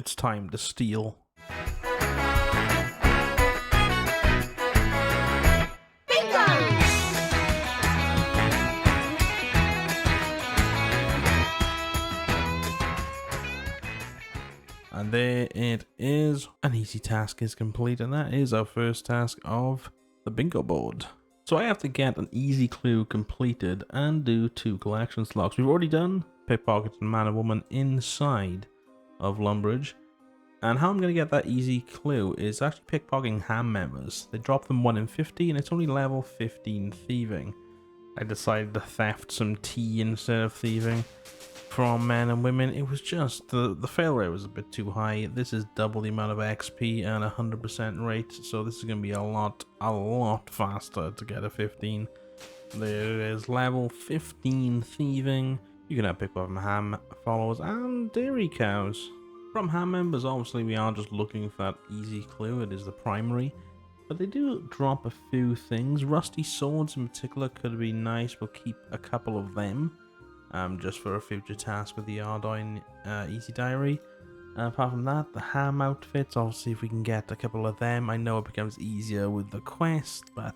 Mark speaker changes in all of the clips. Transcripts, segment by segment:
Speaker 1: It's time to steal. And there it is. An easy task is complete, and that is our first task of the bingo board. So I have to get an easy clue completed and do 2 collection slots. We've already done pickpocket and man and woman inside of Lumbridge. And how I'm going to get that easy clue is actually pickpocketing ham members. They drop them 1 in 50 and it's only level 15 thieving. I decided to theft some tea instead of thieving from men and women. It was just, the fail rate was a bit too high. This is double the amount of XP and 100% rate, so this is going to be a lot faster to get a 15. There is level 15 thieving. You can have pickpocket from ham followers and dairy cows. From ham members, obviously we are just looking for that easy clue. It is the primary, but they do drop a few things. Rusty swords in particular could be nice. We'll keep a couple of them. Just for a future task with the Ardoin Easy Diary. Apart from that, the ham outfits, obviously if we can get a couple of them, I know it becomes easier with the quest, but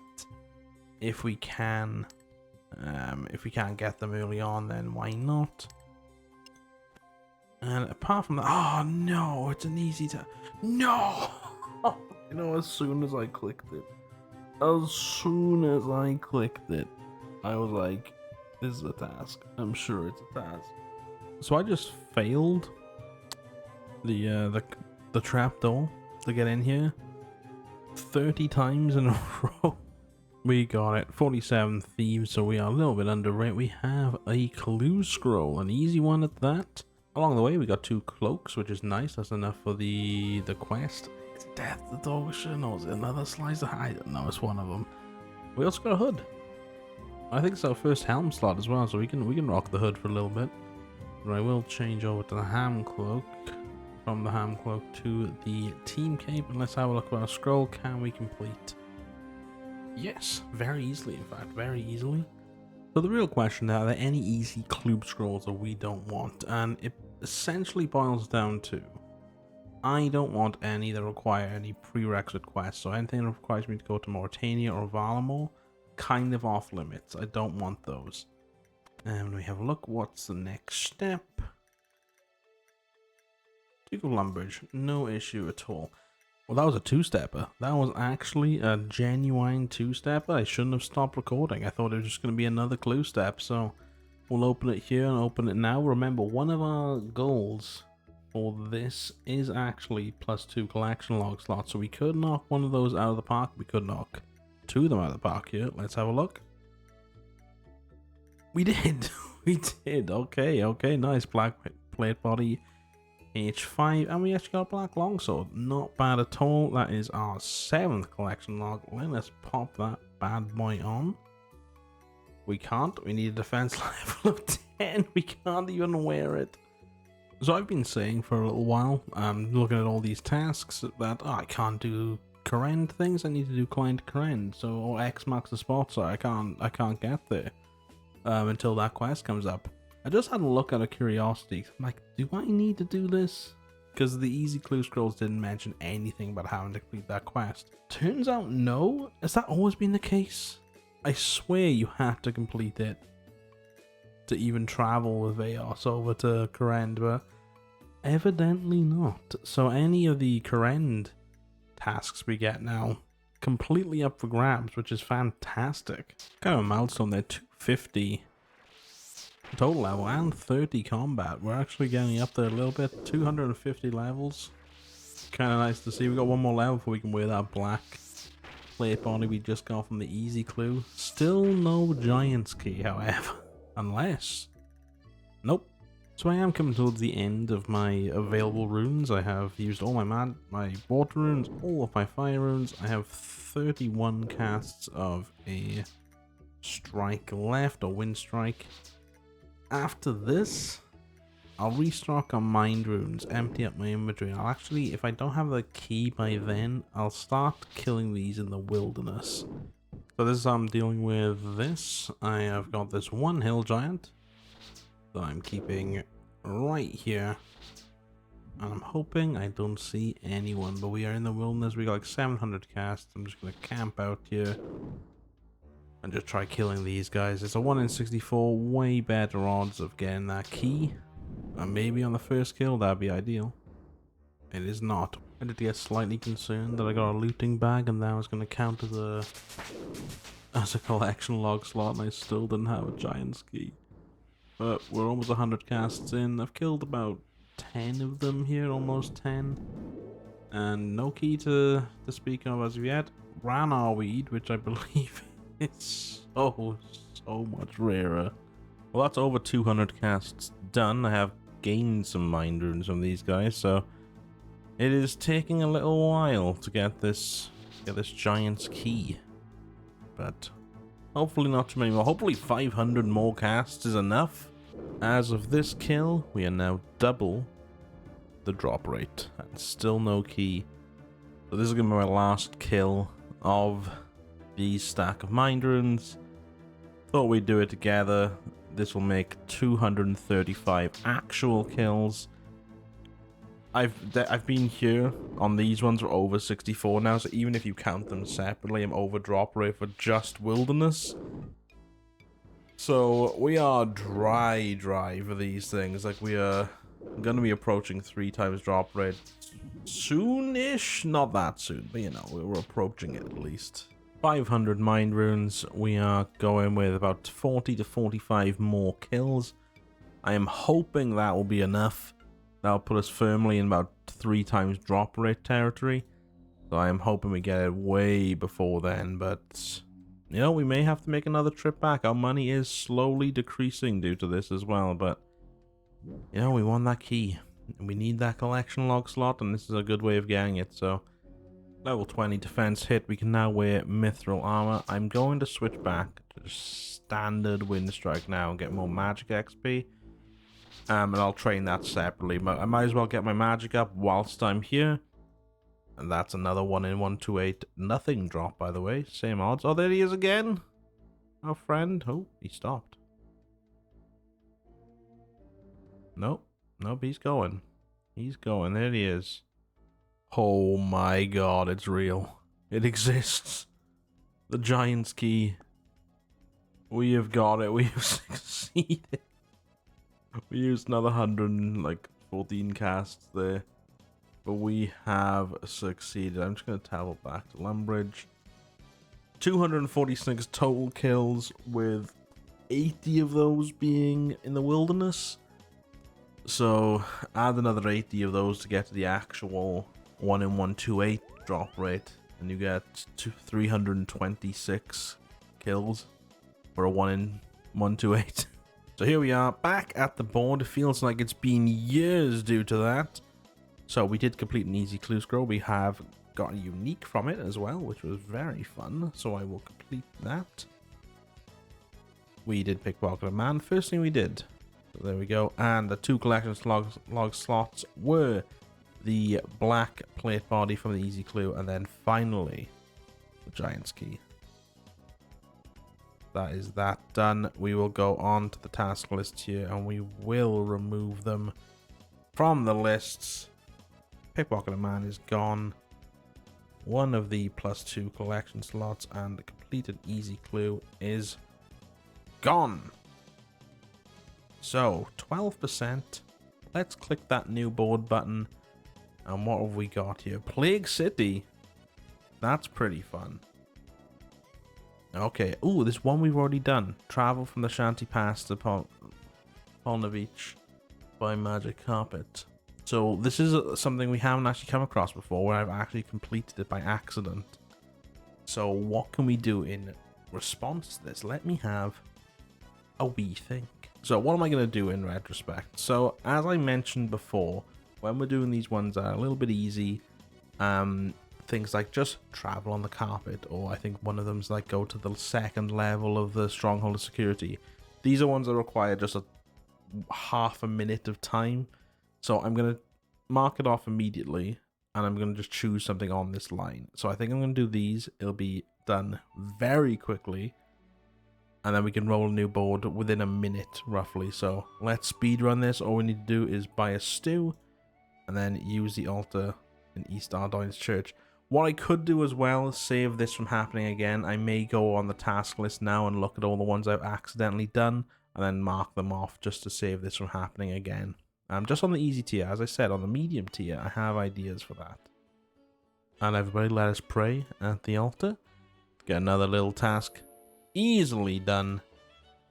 Speaker 1: if we can't get them early on, then why not? And apart from that, oh no, it's an easy task. No! You know, as soon as I clicked it, I was like, this is a task. I'm sure it's a task. So I just failed the trapdoor to get in here 30 times in a row. We got it. 47 thieves, so we are a little bit under rate. We have a clue scroll, an easy one at that. Along the way, we got 2 cloaks, which is nice. That's enough for the quest. It's death the dog should know. Is it another slicer? I don't know. It's one of them. We also got a hood. I think it's our first helm slot as well, so we can rock the hood for a little bit. But I will change over to the ham cloak, from the ham cloak to the team cape, and let's have a look at our scroll. Can we complete? Yes, very easily, in fact, very easily. So the real question now, are there any easy clue scrolls that we don't want? And it essentially boils down to, I don't want any that require any prerequisite quests, so anything that requires me to go to Mauritania or Valamor, kind of off limits. I don't want those. And when we have a look, what's the next step? Duke of Lumbridge, no issue at all. Well, that was a 2-stepper. That was actually a genuine 2-stepper. I shouldn't have stopped recording. I thought it was just going to be another clue step. So we'll open it here and open it now. Remember, one of our goals for this is actually +2 collection log slots. So we could knock one of those out of the park. We could knock 2 of them out of the park here. Let's have a look. We did. We did. Okay, nice. Black plate body, H5, and we actually got a black longsword. Not bad at all. That is our 7th collection log. Let's pop that bad boy on. We can't. We need a defense level of 10. We can't even wear it. So I've been saying for a little while, looking at all these tasks, that I can't do Corrend things. I need to do client Corrend, so or X marks the spot, so I can't get there until that quest comes up. I just had a look out of curiosity. I'm like, do I need to do this? Because the easy clue scrolls didn't mention anything about having to complete that quest. Turns out no. Has that always been the case? I swear you have to complete it to even travel with Vaos over to Corrend, but evidently not. So any of the Corrend tasks we get now completely up for grabs, which is fantastic. Kind of a milestone there. 250 total level and 30 combat. We're actually getting up there a little bit. 250 levels. Kind of nice to see. We got one more level before we can wear that black plate body we just got from the easy clue. Still no giant's key, however, unless nope. So I am coming towards the end of my available runes. I have used all my water runes, all of my fire runes. I have 31 casts of a strike left, or wind strike. After this, I'll restock on mind runes, empty up my inventory. I'll actually, if I don't have the key by then, I'll start killing these in the wilderness. So this is how I'm dealing with this. I have got this one hill giant that I'm keeping right here. And I'm hoping I don't see anyone, but we are in the wilderness. We got like 700 casts. I'm just going to camp out here and just try killing these guys. It's a 1 in 64, way better odds of getting that key. And maybe on the first kill, that'd be ideal. It is not. I did get slightly concerned that I got a looting bag and that was going to count as a collection log slot, and I still didn't have a giant's key. But we're almost 100 casts in. I've killed about 10 of them here, almost 10. And no key to speak of as of yet. Ranar weed, which I believe is so much rarer. Well, that's over 200 casts done. I have gained some mind runes from these guys, so it is taking a little while to get this giant's key. But hopefully not too many more. Hopefully 500 more casts is enough. As of this kill, we are now double the drop rate and still no key. So this is going to be my last kill of the stack of mind runes. Thought we'd do it together. This will make 235 actual kills. I've been here on these ones for over 64 now, so even if you count them separately, I'm over drop rate for just wilderness. So we are dry for these things. Like, we are gonna be approaching 3 times drop rate soon-ish. Not that soon, but you know, we're approaching it at least. 500 mind runes. We are going with about 40 to 45 more kills. I am hoping that will be enough. That'll put us firmly in about 3 times drop rate territory. So I am hoping we get it way before then, but you know, we may have to make another trip back. Our money is slowly decreasing due to this as well, but you know, we want that key. And we need that collection log slot, and this is a good way of getting it. So level 20 defense hit. We can now wear mithril armor. I'm going to switch back to standard wind strike now and get more magic XP. And I'll train that separately, but I might as well get my magic up whilst I'm here. And that's another 1 in 128. Nothing drop, by the way. Same odds. Oh, there he is again. Our friend. Oh, he stopped. Nope. Nope, he's going. He's going. There he is. Oh my god, it's real. It exists. The giant's key. We have got it. We have succeeded. We used another 114 casts there, but we have succeeded. I'm just going to travel back to Lumbridge. 246 total kills, with 80 of those being in the wilderness. So add another 80 of those to get to the actual 1 in 128 drop rate, and you get 326 kills for a 1 in 128. So here we are, back at the board. It feels like it's been years due to that. So we did complete an easy clue scroll. We have got a unique from it as well, which was very fun. So I will complete that. We did pickpocket a man. First thing we did. So there we go. And the 2 collection log slots were the black plate body from the easy clue, and then finally the giant's key. That is that done. We will go on to the task list here, and we will remove them from the lists. Pickpocket a man is gone. One of the +2 collection slots and the completed easy clue is gone. So 12%. Let's click that new board button. And what have we got here? Plague City. That's pretty fun. Okay. Ooh, this one we've already done. Travel from the Shanty Pass to Polnavich by Magic Carpet. So this is something we haven't actually come across before, where I've actually completed it by accident. So what can we do in response to this? Let me have a wee think. So what am I going to do in retrospect? So as I mentioned before, when we're doing these ones that are a little bit easy, things like just travel on the carpet, or I think one of them's like go to the 2nd level of the Stronghold of Security. These are ones that require just a half a minute of time. So I'm going to mark it off immediately, and I'm going to just choose something on this line. So I think I'm going to do these. It'll be done very quickly, and then we can roll a new board within a minute roughly. So let's speed run this. All we need to do is buy a stew, and then use the altar in East Ardoin's church. What I could do as well is save this from happening again. I may go on the task list now and look at all the ones I've accidentally done and then mark them off just to save this from happening again. Just on the easy tier, as I said, on the medium tier, I have ideas for that. And everybody, let us pray at the altar. Get another little task easily done.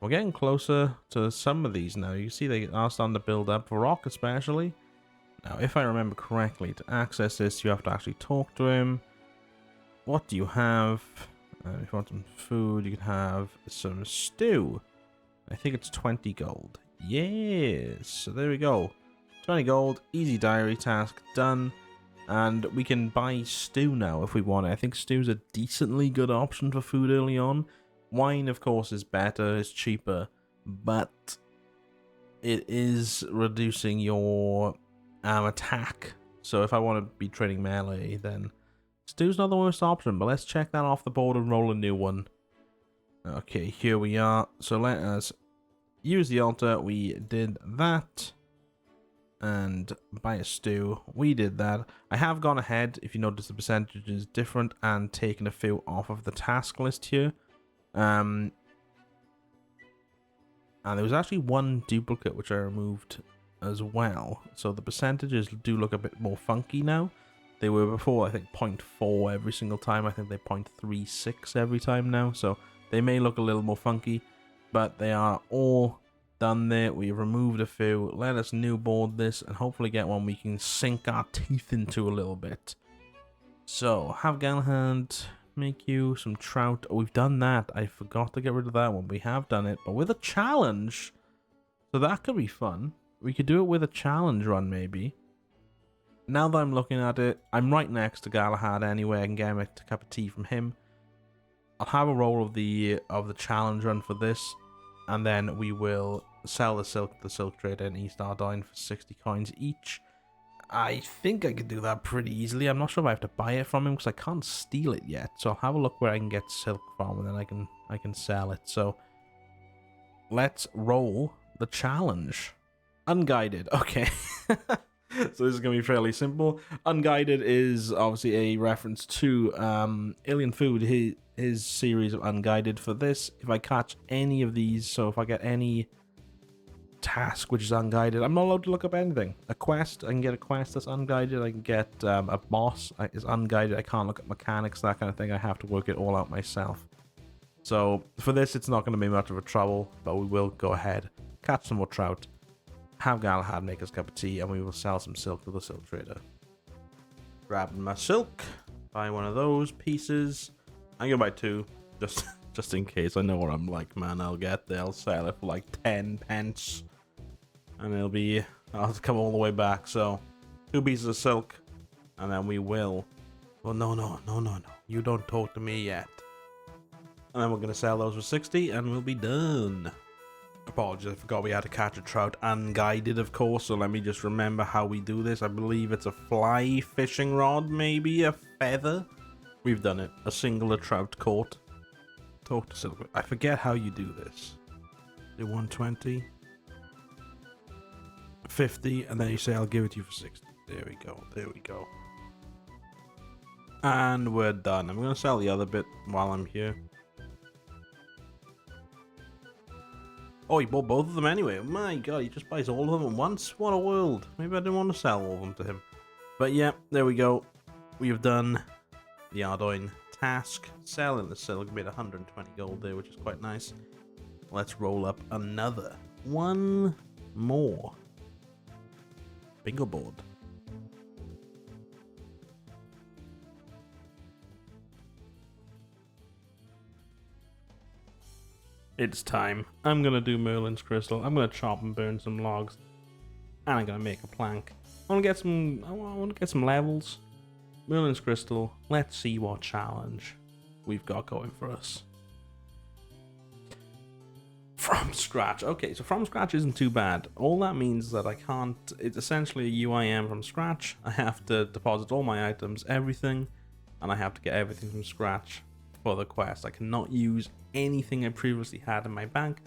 Speaker 1: We're getting closer to some of these now. You can see they are starting to build up, for Rock especially. Now, if I remember correctly, to access this, you have to actually talk to him. What do you have? If you want some food, you can have some stew. I think it's 20 gold. Yes, so there we go. 20 gold, easy diary task done. And we can buy stew now if we want it. I think stew's a decently good option for food early on. Wine, of course, is better, it's cheaper, but it is reducing your attack. So if I want to be trading melee, then stew's not the worst option, but let's check that off the board and roll a new one. Okay, here we are. So let us use the altar. We did that. And buy a stew. We did that. I have gone ahead, if you notice the percentage is different, and taken a few off of the task list here. And there was actually one duplicate which I removed as well. So the percentages do look a bit more funky now. They were before, I think, 0.4 every single time. I think they're 0.36 every time now. So they may look a little more funky, but they are all done there. We've removed a few. Let us new board this and hopefully get one we can sink our teeth into a little bit. So have Galahad make you some trout. Oh, we've done that. I forgot to get rid of that one. We have done it, but with a challenge. So that could be fun. We could do it with a challenge run maybe. Now that I'm looking at it, I'm right next to Galahad anyway. I can get him a cup of tea from him. I'll have a roll of the challenge run for this. And then we will sell the silk trader in East Ardoin for 60 coins each. I think I could do that pretty easily. I'm not sure if I have to buy it from him because I can't steal it yet. So I'll have a look where I can get silk from, and then I can sell it. So let's roll the challenge. Unguided. Okay. So this is going to be fairly simple. Unguided is obviously a reference to Alien Food, his series of Unguided. For this, if I catch any of these, so if I get any task which is unguided, I'm not allowed to look up anything. A quest, I can get a quest that's unguided. I can get a boss is unguided. I can't look at mechanics, that kind of thing. I have to work it all out myself. So for this, it's not going to be much of a trouble, but we will go ahead, catch some more trout, have Galahad make us a cup of tea, and we will sell some silk to the silk trader. Grabbing my silk, buy one of those pieces. I'm gonna buy two, just in case. I know what I'm like, man. I'll sell it for like 10 pence, and I'll have to come all the way back. So 2 pieces of silk, and then we will. Well, no. You don't talk to me yet. And then we're gonna sell those for 60, and we'll be done. Apologies, I forgot we had to catch a trout unguided, of course, so let me just remember how we do this. I believe it's a fly fishing rod, maybe a feather. We've done it. A singular trout caught. Talk to silver. I forget how you do this. Do 120, 50, and then you say I'll give it to you for 60. There we go. And we're done. I'm going to sell the other bit while I'm here. Oh, he bought both of them anyway. Oh my god, he just buys all of them at once? What a world. Maybe I didn't want to sell all of them to him. But yeah, there we go. We have done the Ardoin task. Selling the silk, made 120 gold there, which is quite nice. Let's roll up another. One more. Bingo board. It's time. I'm gonna do Merlin's crystal. I'm gonna chop and burn some logs, and I'm gonna make a plank. I want to get some levels. Merlin's crystal. Let's see what challenge we've got going for us. From scratch. Okay, so from scratch isn't too bad. All that means is that I can't. It's essentially a UIM from scratch. I have to deposit all my items, everything, and I have to get everything from scratch for the quest. I cannot use anything I previously had in my bank.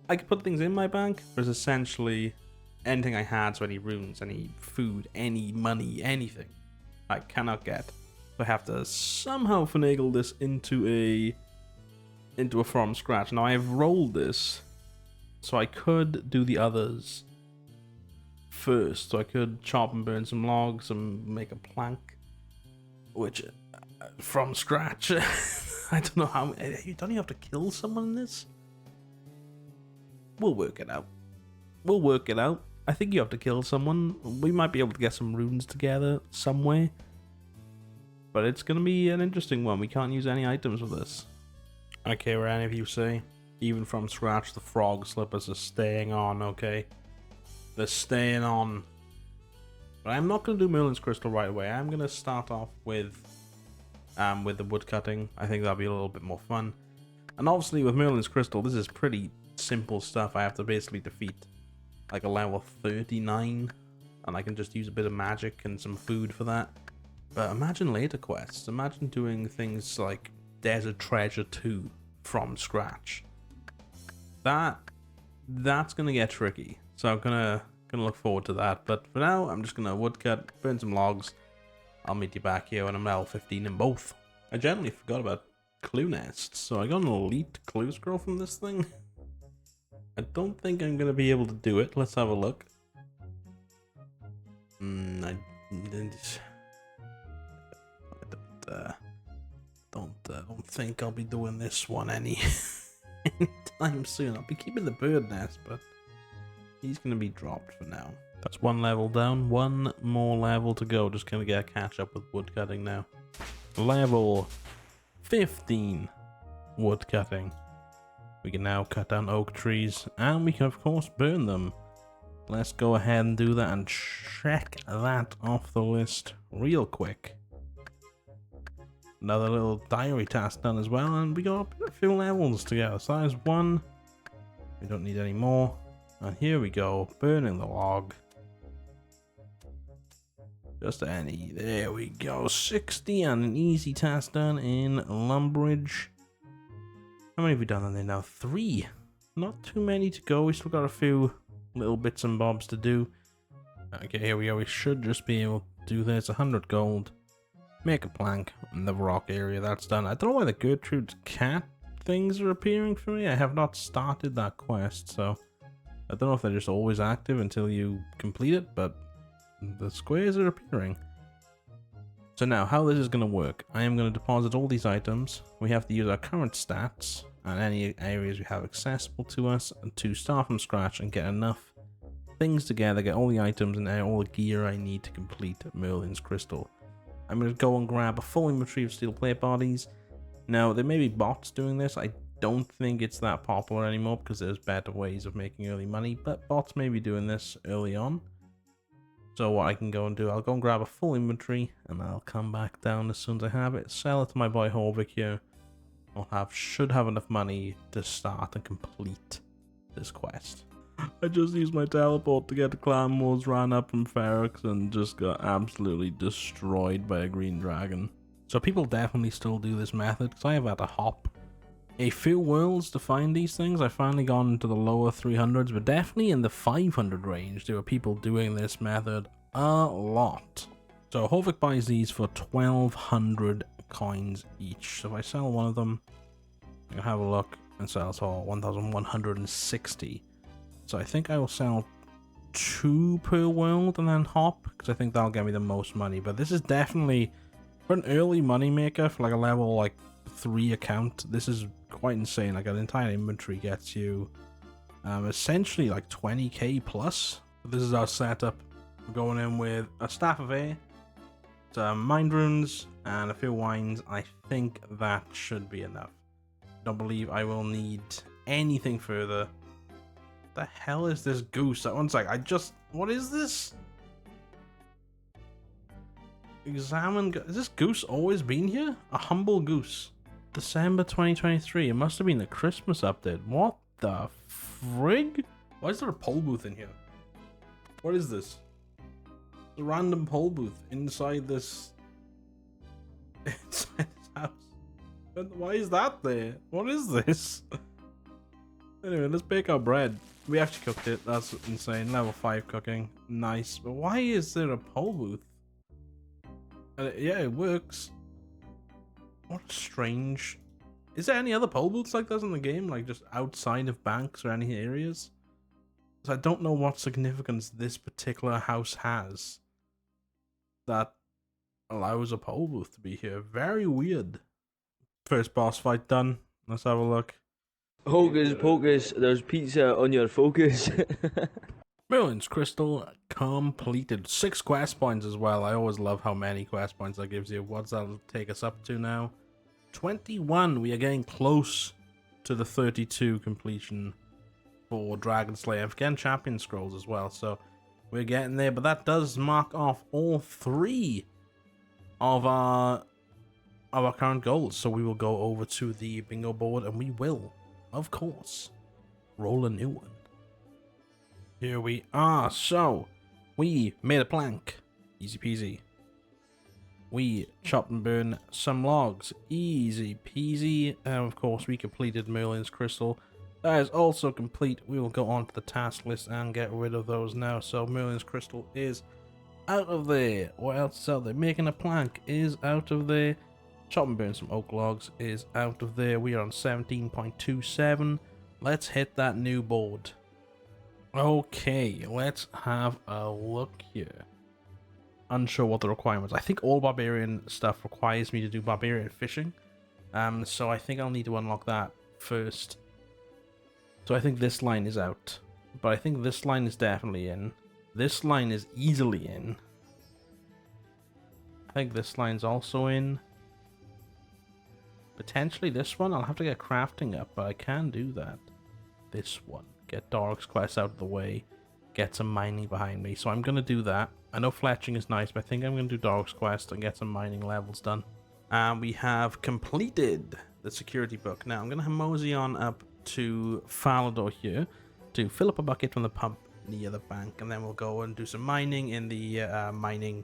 Speaker 1: I could put things in my bank, but it's essentially anything I had, so any runes, any food, any money, anything, I cannot get. So I have to somehow finagle this into a from scratch. Now I have rolled this, so I could do the others first. So I could chop and burn some logs and make a plank, which from scratch. I don't know how. Don't you have to kill someone in this? We'll work it out. We'll work it out. I think you have to kill someone. We might be able to get some runes together some way. But it's going to be an interesting one. We can't use any items with this. I don't care what any of you say. Even from scratch, the frog slippers are staying on, okay? They're staying on. But I'm not going to do Merlin's Crystal right away. I'm going to start off with the wood cutting. I think that'll be a little bit more fun. And obviously with Merlin's Crystal, this is pretty simple stuff. I have to basically defeat like a level 39. And I can just use a bit of magic and some food for that. But imagine later quests. Imagine doing things like Desert Treasure 2 from scratch. That's gonna get tricky. So I'm gonna look forward to that. But for now, I'm just gonna woodcut, burn some logs. I'll meet you back here when I'm level 15 in both. I generally forgot about clue nests, so I got an elite clue scroll from this thing. I don't think I'm gonna be able to do it. Let's have a look. I don't think I'll be doing this one anytime soon. I'll be keeping the bird nest, but he's gonna be dropped for now. That's one level down, one more level to go. Just gonna get a catch up with woodcutting now. Level 15 woodcutting. We can now cut down oak trees, and we can of course burn them. Let's go ahead and do that and check that off the list real quick. Another little diary task done as well, and we got a few levels together. So that is one. We don't need any more. And here we go, burning the log. Just any. There we go, 60 and an easy task done in Lumbridge. How many have we done on there now? 3. Not too many to go. We still got a few little bits and bobs to do. Okay, here we go. We should just be able to do this. 100 gold. Make a plank in the rock area. That's done. I don't know why the Gertrude's cat things are appearing for me. I have not started that quest, so I don't know if they're just always active until you complete it, but the squares are appearing. So now, how this is going to work. I am going to deposit all these items. We have to use our current stats and any areas we have accessible to us to start from scratch and get enough things together, get all the items and all the gear I need to complete Merlin's Crystal. I'm going to go and grab a full inventory of steel plate bodies. Now, there may be bots doing this. I don't think it's that popular anymore because there's better ways of making early money, but bots may be doing this early on. So what I can go and do, I'll go and grab a full inventory and I'll come back down as soon as I have it, sell it to my boy Horvik here. Should have enough money to start and complete this quest. I just used my teleport to get to Clan Wars, ran up from Ferox and just got absolutely destroyed by a green dragon. So people definitely still do this method because I have had to hop a few worlds to find these things. I've finally gone into the lower 300s, but definitely in the 500 range there are people doing this method a lot. So Horvik buys these for 1200 coins each. So if I sell one of them, I can have a look and sell for 1160. So I think I will sell 2 per world and then hop, because I think that'll get me the most money. But this is definitely, for an early money maker, for like a level like 3 account, this is quite insane. Like an entire inventory gets you essentially like 20k plus. This is our setup. We're going in with a Staff of Air, some Mind Runes, and a few wines. I think that should be enough. Don't believe I will need anything further. The hell is this goose? One sec, what is this? Examine, has this goose always been here? A humble goose. December 2023, it must have been the Christmas update. What the frig? Why is there a poll booth in here? What is this? A random poll booth inside this house. Why is that there? What is this? Anyway, let's bake our bread. We actually cooked it. That's insane. Level 5 cooking. Nice. But why is there a pole booth? Yeah, it works. What strange. Is there any other pole booths like this in the game? Like just outside of banks or any areas? So I don't know what significance this particular house has that allows a pole booth to be here. Very weird. First boss fight done. Let's have a look.
Speaker 2: Hocus pocus, there's pizza on your focus.
Speaker 1: Merlin's Crystal completed. 6 quest points as well. I always love how many quest points that gives you. What's that take us up to now? 21. We are getting close to the 32 completion for Dragon Slayer. I'm getting champion scrolls as well, so we're getting there. But that does mark off all 3 of our current goals. So we will go over to the bingo board and we will, of course, roll a new one. Here we are. So we made a plank. Easy peasy. We chopped and burned some logs. Easy peasy. And of course we completed Merlin's Crystal. That is also complete. We will go on to the task list and get rid of those now. So Merlin's Crystal is out of there. What else is out there? Making a plank is out of there. Chop and burn some oak logs is out of there. We are on 17.27. Let's hit that new board. Okay, let's have a look here. Unsure what the requirements. I think all barbarian stuff requires me to do barbarian fishing. So I think I'll need to unlock that first. So I think this line is out. But I think this line is definitely in. This line is easily in. I think this line's also in. Potentially this one. I'll have to get crafting up, but I can do that. This one. Get Doric's quest out of the way. Get some mining behind me. So I'm going to do that. I know fletching is nice, but I think I'm going to do Doric's quest and get some mining levels done. And we have completed the security book. Now I'm going to mosey on up to Falador here to fill up a bucket from the pump near the bank. And then we'll go and do some mining in the mining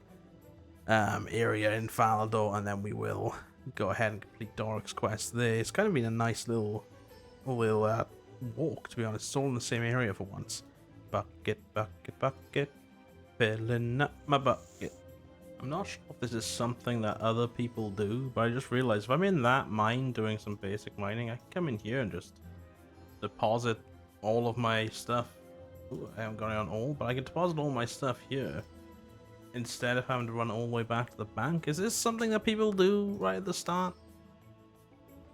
Speaker 1: area in Falador. And then we will go ahead and complete Doric's quest there. It's kind of been a nice little walk, to be honest. It's all in the same area for once. Bucket, bucket, bucket, filling up my bucket. I'm not sure if this is something that other people do, but I just realized if I'm in that mine doing some basic mining, I can come in here and just deposit all of my stuff. Ooh, I haven't got it on all, but I can deposit all my stuff here instead of having to run all the way back to the bank. Is this something that people do right at the start?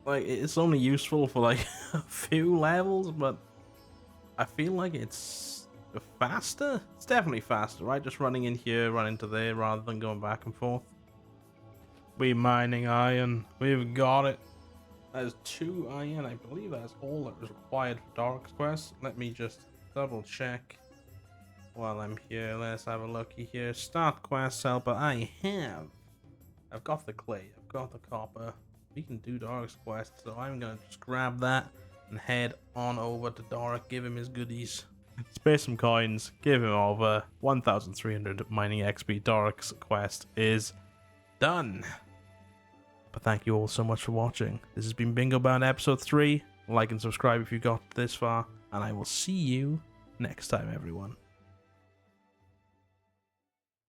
Speaker 1: Like, it's only useful for like a few levels, but I feel like it's faster. It's definitely faster, right? Just running in here, running to there, rather than going back and forth. We mining iron. We've got it. That's 2 iron. I believe that's all that was required for Doric's quest. Let me just double check while I'm here. Let's have a looky here. Start quest helper. I've got the clay. I've got the copper. We can do Doric's quest, so I'm gonna just grab that and head on over to Doric, give him his goodies. Spare some coins, give him over 1,300 mining XP. Doric's quest is done. But thank you all so much for watching. This has been Bingo Bound episode 3. Like and subscribe if you got this far, and I will see you next time, everyone.